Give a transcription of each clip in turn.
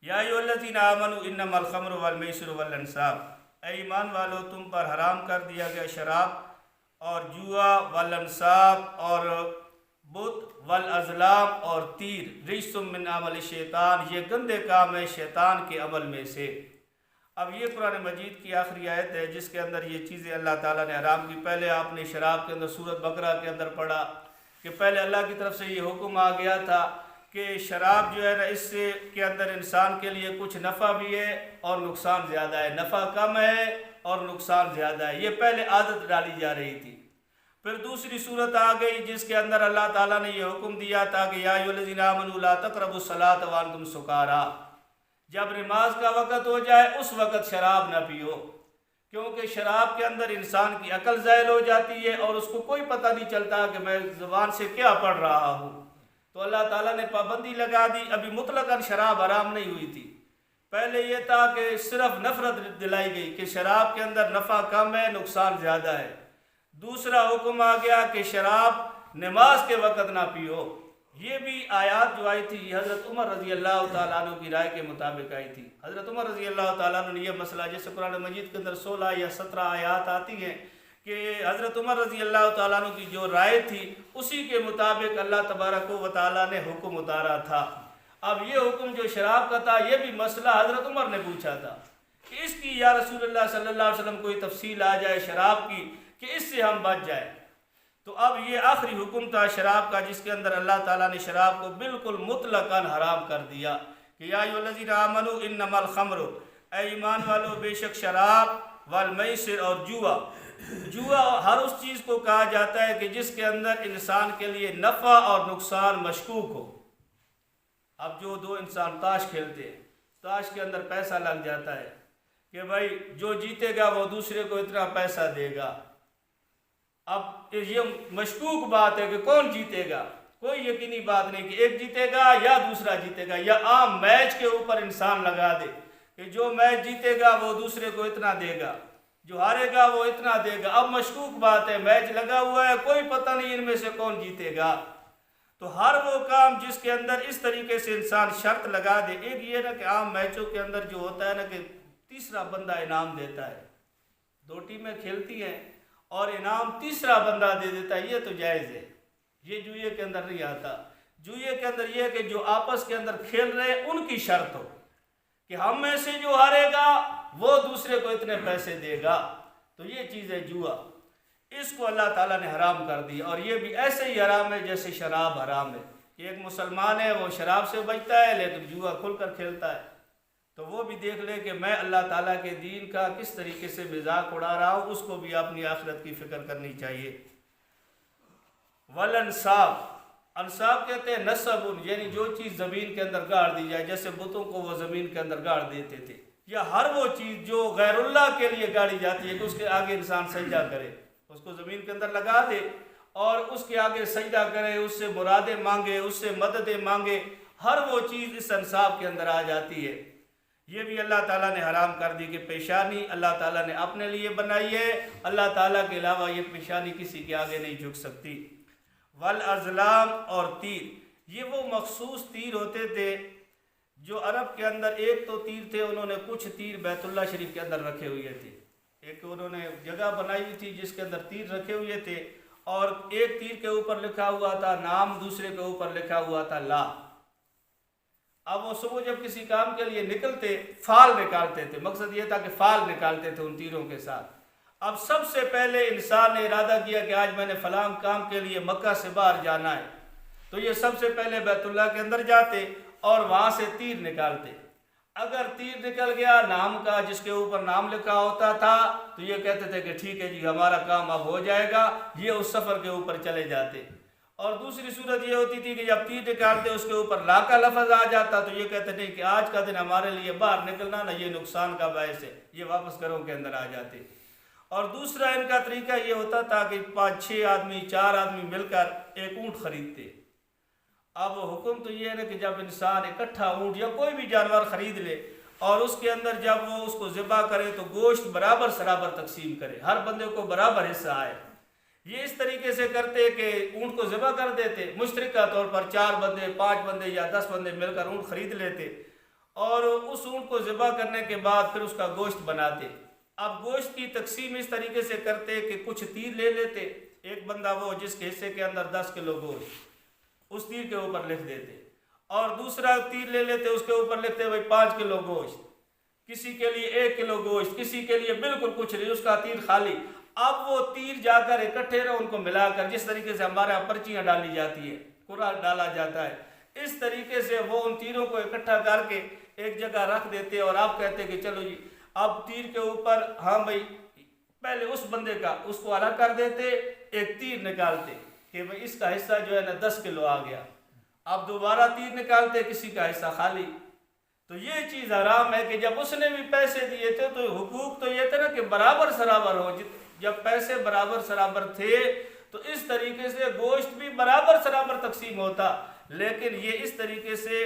یا ایھا الذین آمنوا انما الخمر والمیسر والانصاب، اے ایمان والو تم پر حرام کر دیا گیا شراب اور جوا، والانصاب اور بت، والازلام اور تیر، رجس من عمل شیطان، یہ گندے کام ہے شیطان کے عمل میں سے۔ اب یہ قرآن مجید کی آخری آیت ہے جس کے اندر یہ چیزیں اللہ تعالیٰ نے حرام کی۔ پہلے آپ نے شراب کے اندر سورۃ بقرہ کے اندر پڑھا کہ پہلے اللہ کی طرف سے یہ حکم آ گیا تھا کہ شراب جو ہے نا اس سے کے اندر انسان کے لیے کچھ نفع بھی ہے اور نقصان زیادہ ہے، نفع کم ہے اور نقصان زیادہ ہے، یہ پہلے عادت ڈالی جا رہی تھی۔ پھر دوسری صورت آ گئی جس کے اندر اللہ تعالیٰ نے یہ حکم دیا تھا کہ یا ایھا الذین آمنوا لا تقربوا الصلاۃ وانتم سکارا، جب نماز کا وقت ہو جائے اس وقت شراب نہ پیو، کیونکہ شراب کے اندر انسان کی عقل زائل ہو جاتی ہے اور اس کو کوئی پتہ نہیں چلتا کہ میں زبان سے کیا پڑھ رہا ہوں۔ تو اللہ تعالیٰ نے پابندی لگا دی۔ ابھی مطلقاً شراب حرام نہیں ہوئی تھی، پہلے یہ تھا کہ صرف نفرت دلائی گئی کہ شراب کے اندر نفع کم ہے نقصان زیادہ ہے۔ دوسرا حکم آ گیا کہ شراب نماز کے وقت نہ پیو۔ یہ بھی آیات جو آئی تھی یہ حضرت عمر رضی اللہ تعالیٰ عنہ کی رائے کے مطابق آئی تھی۔ حضرت عمر رضی اللہ تعالیٰ عنہ نے یہ مسئلہ، جیسے قرآن مجید کے اندر 16 یا 17 آیات آتی ہیں کہ حضرت عمر رضی اللہ تعالیٰ عنہ کی جو رائے تھی اسی کے مطابق اللہ تبارک و تعالیٰ نے حکم اتارا تھا۔ اب یہ حکم جو شراب کا تھا یہ بھی مسئلہ حضرت عمر نے پوچھا تھا کہ اس کی یا رسول اللہ صلی اللہ علیہ وسلم کوئی تفصیل آ جائے شراب کی کہ اس سے ہم بچ جائیں۔ تو اب یہ آخری حکم تھا شراب کا جس کے اندر اللہ تعالیٰ نے شراب کو بالکل مطلقاً حرام کر دیا کہ یا ایھا الذین آمنوا انما الخمر، اے ایمان والو بے شک شراب، والمیسر اور جوا ہر اس چیز کو کہا جاتا ہے کہ جس کے اندر انسان کے لیے نفع اور نقصان مشکوک ہو۔ اب جو دو انسان تاش کھیلتے ہیں، تاش کے اندر پیسہ لگ جاتا ہے کہ بھائی جو جیتے گا وہ دوسرے کو اتنا پیسہ دے گا۔ اب یہ مشکوک بات ہے کہ کون جیتے گا، کوئی یقینی بات نہیں کہ ایک جیتے گا یا دوسرا جیتے گا، یا عام میچ کے اوپر انسان لگا دے کہ جو میچ جیتے گا وہ دوسرے کو اتنا دے گا، جو ہارے گا وہ اتنا دے گا۔ اب مشکوک بات ہے، میچ لگا ہوا ہے، کوئی پتہ نہیں ان میں سے کون جیتے گا۔ تو ہر وہ کام جس کے اندر اس طریقے سے انسان شرط لگا دے، ایک یہ نا کہ عام میچوں کے اندر جو ہوتا ہے نا کہ تیسرا بندہ انعام دیتا ہے، دو ٹیمیں کھیلتی ہیں اور انعام تیسرا بندہ دے دیتا ہے، یہ تو جائز ہے، یہ جوئے کے اندر نہیں آتا۔ جوئے کے اندر یہ ہے کہ جو آپس کے اندر کھیل رہے ہیں ان کی شرط ہو کہ ہم میں سے جو ہارے گا وہ دوسرے کو اتنے پیسے دے گا، تو یہ چیز ہے جوا۔ اس کو اللہ تعالیٰ نے حرام کر دی، اور یہ بھی ایسے ہی حرام ہے جیسے شراب حرام ہے کہ ایک مسلمان ہے وہ شراب سے بچتا ہے لیکن جوا کھل کر کھیلتا ہے، تو وہ بھی دیکھ لے کہ میں اللہ تعالیٰ کے دین کا کس طریقے سے مذاق اڑا رہا ہوں، اس کو بھی اپنی آخرت کی فکر کرنی چاہیے۔ والانصاب، انصاب کہتے ہیں نصب، یعنی جو چیز زمین کے اندر گاڑ دی جائے، جیسے بتوں کو وہ زمین کے اندر گاڑ دیتے تھے، یا ہر وہ چیز جو غیر اللہ کے لیے گاڑی جاتی ہے کہ اس کے آگے انسان سجدہ کرے، اس کو زمین کے اندر لگا دے اور اس کے آگے سجدہ کرے، اس سے مرادیں مانگے، اس سے مددیں مانگے، ہر وہ چیز اس انصاب کے اندر آ جاتی ہے۔ یہ بھی اللہ تعالیٰ نے حرام کر دی کہ پیشانی اللہ تعالیٰ نے اپنے لیے بنائی ہے، اللہ تعالیٰ کے علاوہ یہ پیشانی کسی کے آگے نہیں جھک سکتی۔ والازلام اور تیر، یہ وہ مخصوص تیر ہوتے تھے جو عرب کے اندر، ایک تو تیر تھے انہوں نے کچھ تیر بیت اللہ شریف کے اندر رکھے ہوئے تھے، ایک انہوں نے جگہ بنائی ہوئی تھی جس کے اندر تیر رکھے ہوئے تھے، اور ایک تیر کے اوپر لکھا ہوا تھا نام، دوسرے کے اوپر لکھا ہوا تھا لا۔ اب وہ صبح جب کسی کام کے لیے نکلتے فال نکالتے تھے، مقصد یہ تھا کہ فال نکالتے تھے ان تیروں کے ساتھ۔ اب سب سے پہلے انسان نے ارادہ کیا کہ آج میں نے فلاں کام کے لیے مکہ سے باہر جانا ہے، تو یہ سب سے پہلے بیت اللہ کے اندر جاتے اور وہاں سے تیر نکالتے۔ اگر تیر نکل گیا نام کا جس کے اوپر نام لکھا ہوتا تھا تو یہ کہتے تھے کہ ٹھیک ہے جی ہمارا کام اب ہو جائے گا، یہ اس سفر کے اوپر چلے جاتے۔ اور دوسری صورت یہ ہوتی تھی کہ جب تیر نکالتے اس کے اوپر لا کا لفظ آ جاتا تو یہ کہتے تھے کہ آج کا دن ہمارے لیے باہر نکلنا نہ یہ نقصان کا باعث ہے، یہ واپس گھروں کے اندر آ جاتے۔ اور دوسرا ان کا طریقہ یہ ہوتا تھا کہ 5-6 آدمی 4 آدمی مل کر ایک اونٹ خریدتے۔ اب حکم تو یہ ہے کہ جب انسان اکٹھا اونٹ یا کوئی بھی جانور خرید لے اور اس کے اندر جب وہ اس کو ذبح کرے تو گوشت برابر سرابر تقسیم کرے، ہر بندے کو برابر حصہ آئے۔ یہ اس طریقے سے کرتے کہ اونٹ کو ذبح کر دیتے، مشترکہ طور پر 4 بندے 5 بندے یا 10 بندے مل کر اونٹ خرید لیتے، اور اس اونٹ کو ذبح کرنے کے بعد پھر اس کا گوشت بناتے۔ اب گوشت کی تقسیم اس طریقے سے کرتے کہ کچھ تیر لے لیتے، ایک بندہ وہ جس کے حصے کے اندر 10 کلو گوشت اس تیر کے اوپر لکھ دیتے، اور دوسرا تیر لے لیتے اس کے اوپر لکھتے بھائی 5 کلو گوشت، کسی کے لیے 1 کلو گوشت، کسی کے لیے بالکل کچھ نہیں، اس کا تیر خالی۔ اب وہ تیر جا کر اکٹھے رہے، ان کو ملا کر جس طریقے سے ہمارے یہاں پرچیاں ڈالی جاتی ہے، قرعہ ڈالا جاتا ہے، اس طریقے سے وہ ان تیروں کو اکٹھا کر کے ایک جگہ رکھ دیتے، اور آپ کہتے کہ چلو جی اب تیر کے اوپر ہاں بھائی پہلے اس بندے کا اس کو الگ کر دیتے، ایک تیر نکالتے کہ بھائی اس کا حصہ جو ہے نا 10 کلو آ گیا، اب دوبارہ تیر نکالتے، کسی کا حصہ خالی۔ تو یہ چیز حرام ہے کہ جب اس نے بھی پیسے دیے تھے تو حقوق تو یہ تھا نا کہ برابر سرابر ہو، جب پیسے برابر سرابر تھے تو اس طریقے سے گوشت بھی برابر سرابر تقسیم ہوتا، لیکن یہ اس طریقے سے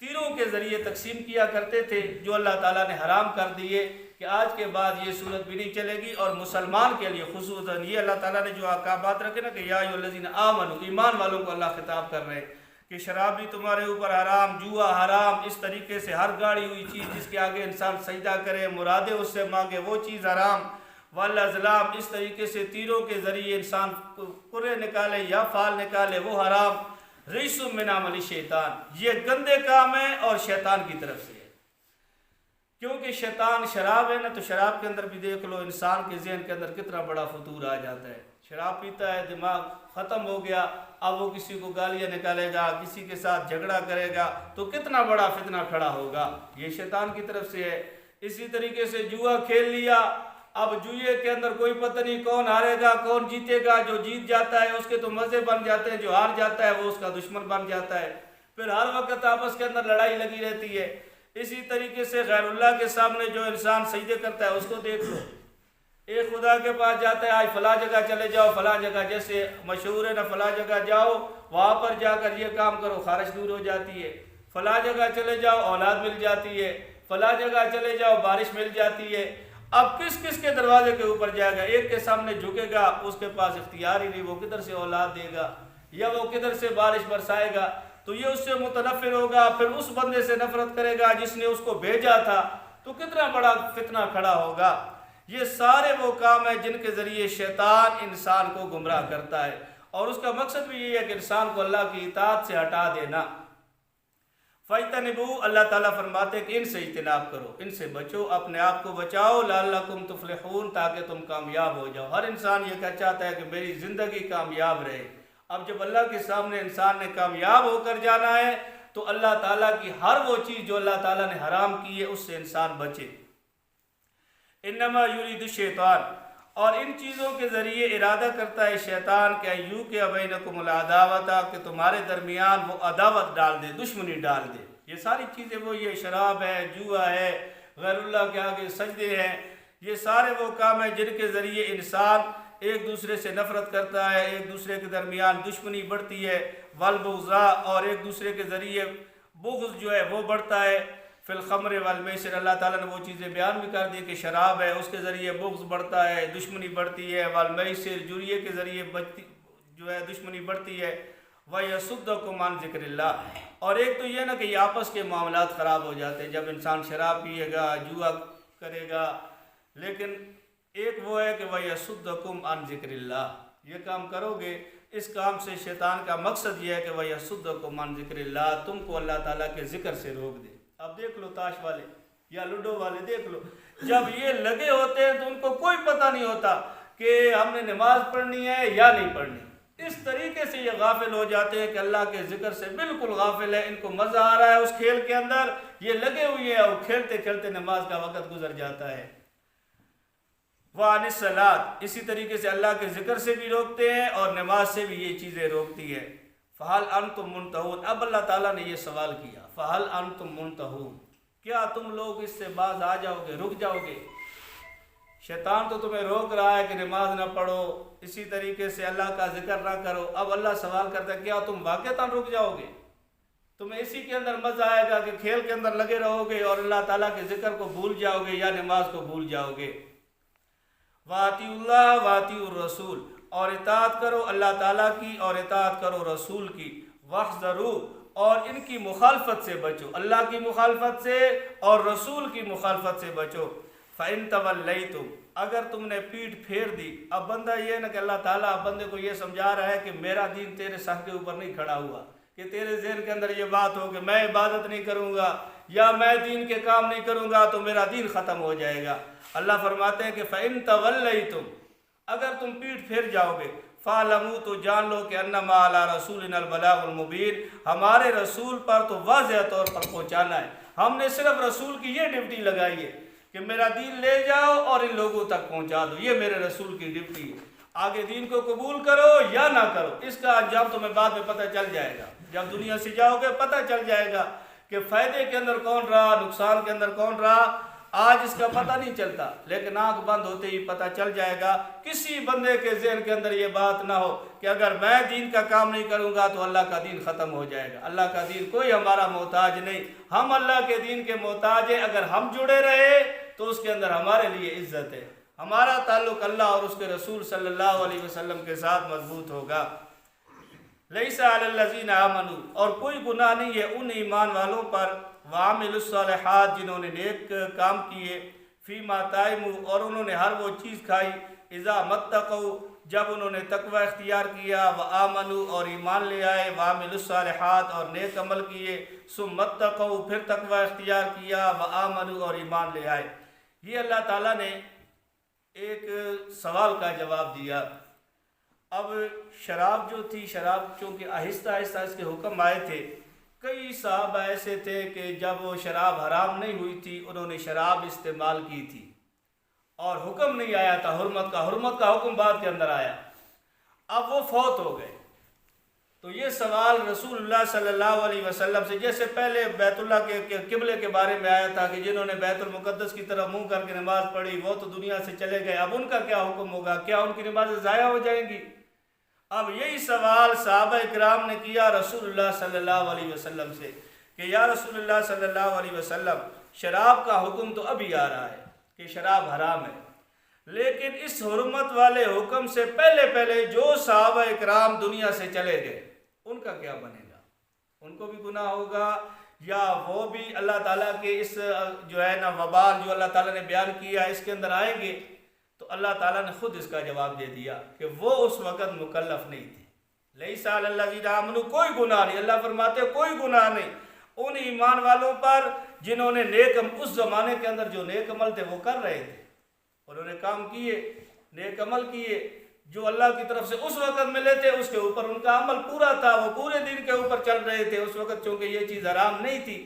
تیروں کے ذریعے تقسیم کیا کرتے تھے جو اللہ تعالیٰ نے حرام کر دیے کہ آج کے بعد یہ صورت بھی نہیں چلے گی۔ اور مسلمان کے لیے خصوصاً یہ اللہ تعالیٰ نے جو احکامات رکھے نا کہ یا ایھا الذین آمنوا، ایمان والوں کو اللہ خطاب کر رہے ہیں کہ شراب بھی تمہارے اوپر حرام، جوا حرام، اس طریقے سے ہر گاڑی ہوئی چیز جس کے آگے انسان سجدہ کرے، مرادیں اس سے مانگے، وہ چیز حرام، والازلام، اس طریقے سے تیروں کے ذریعے انسان قرے نکالے یا فال نکالے، وہ حرام، رجس من عمل شیطان، یہ گندے کام ہے اور شیطان کی طرف سے ہے، کیونکہ شیطان شراب ہے نا، تو شراب کے اندر بھی دیکھ لو انسان کے ذہن کے اندر کتنا بڑا فطور آ جاتا ہے، شراب پیتا ہے دماغ ختم ہو گیا، اب وہ کسی کو گالیاں نکالے گا، کسی کے ساتھ جھگڑا کرے گا تو کتنا بڑا فتنہ کھڑا ہوگا، یہ شیطان کی طرف سے ہے۔ اسی طریقے سے جوا کھیل لیا، اب جوئے کے اندر کوئی پتہ نہیں کون ہارے گا کون جیتے گا، جو جیت جاتا ہے اس کے تو مزے بن جاتے ہیں، جو ہار جاتا ہے وہ اس کا دشمن بن جاتا ہے، پھر ہر وقت آپس کے اندر لڑائی لگی رہتی ہے۔ اسی طریقے سے غیر اللہ کے سامنے جو انسان سجدے کرتا ہے اس کو دیکھ لو، ایک خدا کے پاس جاتا ہے آج فلاں جگہ چلے جاؤ، فلاں جگہ جیسے مشہور ہے نا فلاں جگہ جاؤ وہاں پر جا کر یہ کام کرو خارش دور ہو جاتی ہے، فلاں جگہ چلے جاؤ اولاد مل جاتی ہے، فلاں جگہ چلے جاؤ بارش مل جاتی ہے۔ اب کس کس کے دروازے کے اوپر جائے گا، ایک کے سامنے جھکے گا اس کے پاس اختیار ہی نہیں، وہ کدھر سے اولاد دے گا یا وہ کدھر سے بارش برسائے گا، تو یہ اس سے متنفر ہوگا، پھر اس بندے سے نفرت کرے گا جس نے اس کو بھیجا تھا، تو کتنا بڑا فتنہ کھڑا ہوگا۔ یہ سارے وہ کام ہیں جن کے ذریعے شیطان انسان کو گمراہ کرتا ہے، اور اس کا مقصد بھی یہ ہے کہ انسان کو اللہ کی اطاعت سے ہٹا دینا۔ فَاجْتَنِبُوا، اللہ تعالیٰ فرماتے ہیں کہ ان سے اجتناب کرو، ان سے بچو، اپنے آپ کو بچاؤ، لَعَلَّكُمْ تُفْلِحُونَ، تاکہ تم کامیاب ہو جاؤ۔ ہر انسان یہ کہنا چاہتا ہے کہ میری زندگی کامیاب رہے۔ اب جب اللہ کے سامنے انسان نے کامیاب ہو کر جانا ہے تو اللہ تعالیٰ کی ہر وہ چیز جو اللہ تعالیٰ نے حرام کی ہے اس سے انسان بچے۔ انما یرید الشیطان، اور ان چیزوں کے ذریعے ارادہ کرتا ہے شیطان کہ یوقع بینکم العداوۃ، کہ تمہارے درمیان وہ عداوت ڈال دے، دشمنی ڈال دے۔ یہ ساری چیزیں وہ یہ شراب ہے، جوا ہے، غیر اللہ کے آگے سجدے ہیں، یہ سارے وہ کام ہیں جن کے ذریعے انسان ایک دوسرے سے نفرت کرتا ہے، ایک دوسرے کے درمیان دشمنی بڑھتی ہے، والبغضاء، اور ایک دوسرے کے ذریعے بغض جو ہے وہ بڑھتا ہے۔ فی الخمر والمیسر، اللہ تعالیٰ نے وہ چیزیں بیان بھی کر دی کہ شراب ہے اس کے ذریعے بغض بڑھتا ہے، دشمنی بڑھتی ہے، والمیسر، جوئے کے ذریعے جو ہے دشمنی بڑھتی ہے، وَيَصُدُّكُمْ عَنْ ذِكْرِ اللَّهِ، اور ایک تو یہ نا کہ یہ آپس کے معاملات خراب ہو جاتے ہیں جب انسان شراب پیے گا، جوا کرے گا، لیکن ایک وہ ہے کہ وَيَصُدُّكُمْ عَنْ ذِكْرِ اللَّهِ، یہ کام کرو گے، اس کام سے شیطان کا مقصد یہ ہے کہ وَيَصُدُّكُمْ عَنْ ذِكْرِ اللَّهِ، تم کو اللہ تعالیٰ کے ذکر سے روک دے۔ اب دیکھ لو تاش والے یا لوڈو والے دیکھ لو، جب یہ لگے ہوتے ہیں تو ان کو کوئی پتہ نہیں ہوتا کہ ہم نے نماز پڑھنی ہے یا نہیں پڑھنی، اس طریقے سے یہ غافل ہو جاتے ہیں کہ اللہ کے ذکر سے بالکل غافل ہے، ان کو مزہ آ رہا ہے اس کھیل کے اندر، یہ لگے ہوئے ہیں اور کھیلتے کھیلتے نماز کا وقت گزر جاتا ہے۔ وَعَنِ الصَّلَاةِ، اسی طریقے سے اللہ کے ذکر سے بھی روکتے ہیں اور نماز سے بھی یہ چیزیں روکتی ہے۔ فَهَلْ أَنْتُمْ مُنْتَهُونَ، اب اللہ تعالیٰ نے یہ سوال کیا، فَهَلْ أَنْتُمْ مُنْتَهُونَ، کیا تم لوگ اس سے باز آ جاؤ گے، رک جاؤ گے؟ شیطان تو تمہیں روک رہا ہے کہ نماز نہ پڑھو، اسی طریقے سے اللہ کا ذکر نہ کرو، اب اللہ سوال کرتا ہے کیا تم واقعتاً رک جاؤ گے؟ تمہیں اسی کے اندر مزہ آئے گا کہ کھیل کے اندر لگے رہو گے اور اللہ تعالیٰ کے ذکر کو بھول جاؤ گے یا نماز کو بھول جاؤ گے؟ وَأَطِیعُوا اللَّهَ وَأَطِیعُوا الرَّسُولَ، اور اطاعت کرو اللہ تعالیٰ کی اور اطاعت کرو رسول کی، وَاحْذَرُوا، اور ان کی مخالفت سے بچو، اللہ کی مخالفت سے اور رسول کی مخالفت سے بچو۔ فَإِن تَوَلَّيْتُمْ، اگر تم نے پیٹھ پھیر دی۔ اب بندہ یہ نہ کہ اللہ تعالیٰ بندے کو یہ سمجھا رہا ہے کہ میرا دین تیرے سر کے اوپر نہیں کھڑا ہوا، کہ تیرے ذہن کے اندر یہ بات ہو کہ میں عبادت نہیں کروں گا یا میں دین کے کام نہیں کروں گا تو میرا دین ختم ہو جائے گا۔ اللہ فرماتے ہیں کہ فَإِن تَوَلَّيْتُمْ، اگر تم پیٹھ پھیر جاؤ گے، فَاعْلَمُوا، تو جان لو کہ اَنَّمَا عَلَىٰ رَسُولِنَا الْبَلَاغُ الْمُبِينُ، ہمارے رسول پر تو واضح طور پر پہنچانا ہے۔ ہم نے صرف رسول کی یہ ڈیوٹی لگائی ہے کہ میرا دین لے جاؤ اور ان لوگوں تک پہنچا دو، یہ میرے رسول کی ڈیوٹی ہے۔ آگے دین کو قبول کرو یا نہ کرو، اس کا انجام تمہیں بعد میں پتہ چل جائے گا۔ جب دنیا سے جاؤ گے پتہ چل جائے گا کہ فائدے کے اندر کون رہا، نقصان کے اندر کون رہا۔ آج اس کا پتہ نہیں چلتا، لیکن آنکھ بند ہوتے ہی پتہ چل جائے گا۔ کسی بندے کے ذہن کے اندر یہ بات نہ ہو کہ اگر میں دین کا کام نہیں کروں گا تو اللہ کا دین ختم ہو جائے گا۔ اللہ کا دین کوئی ہمارا محتاج نہیں، ہم اللہ کے دین کے محتاج ہیں۔ اگر ہم جڑے رہے تو اس کے اندر ہمارے لیے عزت ہے، ہمارا تعلق اللہ اور اس کے رسول صلی اللہ علیہ وسلم کے ساتھ مضبوط ہوگا۔ لیس علی الذین آمنوا، اور کوئی گناہ نہیں ہے ان ایمان والوں پر، وعملوا الصالحات، جنہوں نے نیک کام کیے، فیما طعموا، اور انہوں نے ہر وہ چیز کھائی، اذا متقوا، جب انہوں نے تقوی اختیار کیا، وآمنوا، اور ایمان لے آئے، وعملوا الصالحات، اور نیک عمل کیے، ثم اتقوا، پھر تقوی اختیار کیا، وآمنوا، اور ایمان لے آئے۔ یہ اللہ تعالیٰ نے ایک سوال کا جواب دیا۔ اب شراب جو تھی، شراب چونکہ آہستہ آہستہ اس کے حکم آئے تھے، کئی صحابہ ایسے تھے کہ جب وہ شراب حرام نہیں ہوئی تھی انہوں نے شراب استعمال کی تھی اور حکم نہیں آیا تھا حرمت کا حکم بعد کے اندر آیا۔ اب وہ فوت ہو گئے تو یہ سوال رسول اللہ صلی اللہ علیہ وسلم سے، جیسے پہلے بیت اللہ کے قبلے کے بارے میں آیا تھا کہ جنہوں نے بیت المقدس کی طرف منہ کر کے نماز پڑھی وہ تو دنیا سے چلے گئے، اب ان کا کیا حکم ہوگا، کیا ان کی نمازیں ضائع ہو جائیں گی؟ اب یہی سوال صحابہ اکرام نے کیا رسول اللہ صلی اللہ علیہ وسلم سے کہ یا رسول اللہ صلی اللہ علیہ وسلم، شراب کا حکم تو ابھی آ رہا ہے کہ شراب حرام ہے، لیکن اس حرمت والے حکم سے پہلے جو صحابہ اکرام دنیا سے چلے گئے ان کا کیا بنے گا؟ ان کو بھی گناہ ہوگا یا وہ بھی اللہ تعالیٰ کے اس جو ہے نا وبال جو اللہ تعالیٰ نے بیان کیا اس کے اندر آئیں گے؟ تو اللہ تعالیٰ نے خود اس کا جواب دے دیا کہ وہ اس وقت مکلف نہیں تھی۔ لیس علی الذین آمنوا، کوئی گناہ نہیں، اللہ فرماتے کوئی گناہ نہیں ان ایمان والوں پر جنہوں نے اس زمانے کے اندر جو نیک عمل تھے وہ کر رہے تھے، انہوں نے کام کیے، نیک عمل کیے جو اللہ کی طرف سے اس وقت ملے تھے، اس کے اوپر ان کا عمل پورا تھا، وہ پورے دن کے اوپر چل رہے تھے اس وقت، چونکہ یہ چیز حرام نہیں تھی۔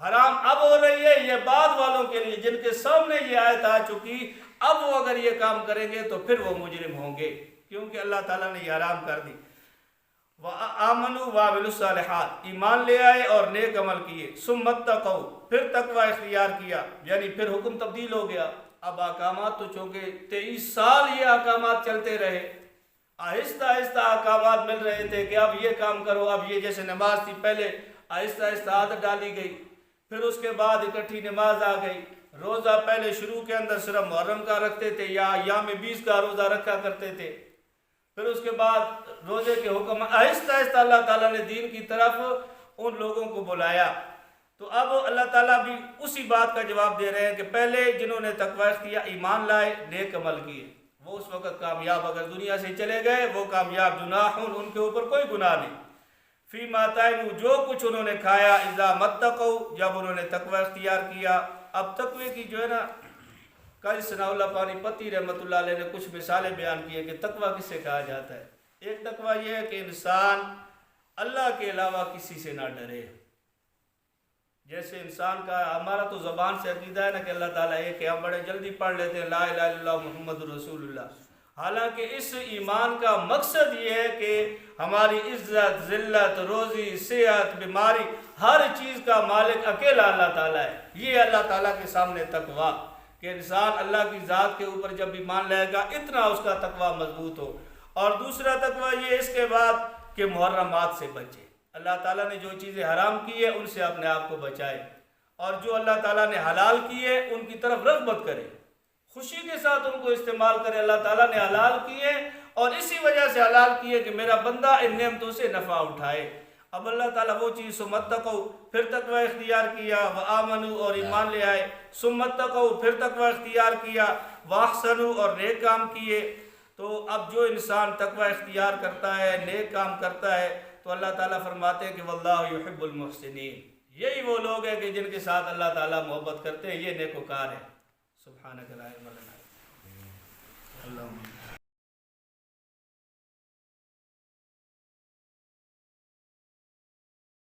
حرام اب ہو رہی ہے یہ بعد والوں کے لیے جن کے سامنے یہ آیت آ چکی، اب وہ اگر یہ کام کریں گے تو پھر وہ مجرم ہوں گے، کیونکہ اللہ تعالیٰ نے یہ حرام کر دی۔ وآمنوا وعملوا الصالحات، ایمان لے آئے اور نیک عمل کیے، ثم اتقوا، پھر تقوی اختیار کیا، یعنی پھر حکم تبدیل ہو گیا۔ اب احکامات تو چونکہ 23 سال یہ احکامات چلتے رہے، آہستہ آہستہ احکامات مل رہے تھے کہ اب یہ کام کرو، اب یہ جیسے نماز تھی پہلے آہستہ آہستہ عادت ڈالی گئی، پھر اس کے بعد اکٹھی نماز آ گئی، روزہ پہلے شروع کے اندر صرف محرم کا رکھتے تھے یا ایام 20 کا روزہ رکھا کرتے تھے، پھر اس کے بعد روزے کے حکم آہستہ آہستہ اللہ تعالیٰ نے دین کی طرف ان لوگوں کو بلایا۔ تو اب اللہ تعالیٰ بھی اسی بات کا جواب دے رہے ہیں کہ پہلے جنہوں نے تقوی اختیار ایمان لائے نیک عمل کیے وہ اس وقت کامیاب، اگر دنیا سے چلے گئے وہ کامیاب، جناحون ان کے اوپر کوئی گناہ نہیں، فیما طعموا جو کچھ انہوں نے کھایا، اذا متقوا جب انہوں نے تقوی اختیار کیا۔ اب تقوی کی جو ہے نا قاضی ثناء اللہ پانی پتی رحمۃ اللہ علیہ نے کچھ مثالیں بیان کی ہیں کہ تقوی کس سے کہا جاتا ہے۔ ایک تقوی یہ ہے کہ انسان اللہ کے علاوہ کسی سے نہ ڈرے، جیسے انسان کا ہمارا تو زبان سے عقیدہ ہے نا کہ اللہ تعالیٰ ایک ہے، ہم بڑے جلدی پڑھ لیتے ہیں لا الہ الا اللہ محمد رسول اللہ، حالانکہ اس ایمان کا مقصد یہ ہے کہ ہماری عزت ذلت روزی صحت بیماری ہر چیز کا مالک اکیلا اللہ تعالیٰ ہے۔ یہ اللہ تعالیٰ کے سامنے تقویٰ کہ انسان اللہ کی ذات کے اوپر جب ایمان لائے گا اتنا اس کا تقویٰ مضبوط ہو۔ اور دوسرا تقویٰ یہ اس کے بعد کہ محرمات سے بچے، اللہ تعالیٰ نے جو چیزیں حرام کی ہے ان سے اپنے آپ کو بچائے، اور جو اللہ تعالیٰ نے حلال کی ہے ان کی طرف رغبت کرے، خوشی کے ساتھ ان کو استعمال کرے۔ اللہ تعالیٰ نے حلال کیے اور اسی وجہ سے حلال کیے کہ میرا بندہ ان نعمتوں سے نفع اٹھائے۔ اب اللہ تعالیٰ وہ چیز سمتقو پھر تقوی اختیار کیا، وآمنو اور ایمان لے آئے، سمتقو پھر تقوی اختیار کیا، واحسنو اور نیک کام کیے۔ تو اب جو انسان تقوی اختیار کرتا ہے، نیک کام کرتا ہے، تو اللہ تعالیٰ فرماتے ہیں کہ واللہ یحب المحسنین، یہی وہ لوگ ہیں کہ جن کے ساتھ اللہ تعالیٰ محبت کرتے ہیں، یہ نیکوکار ہیں۔ سبحانک لا علم لنا۔ اللہم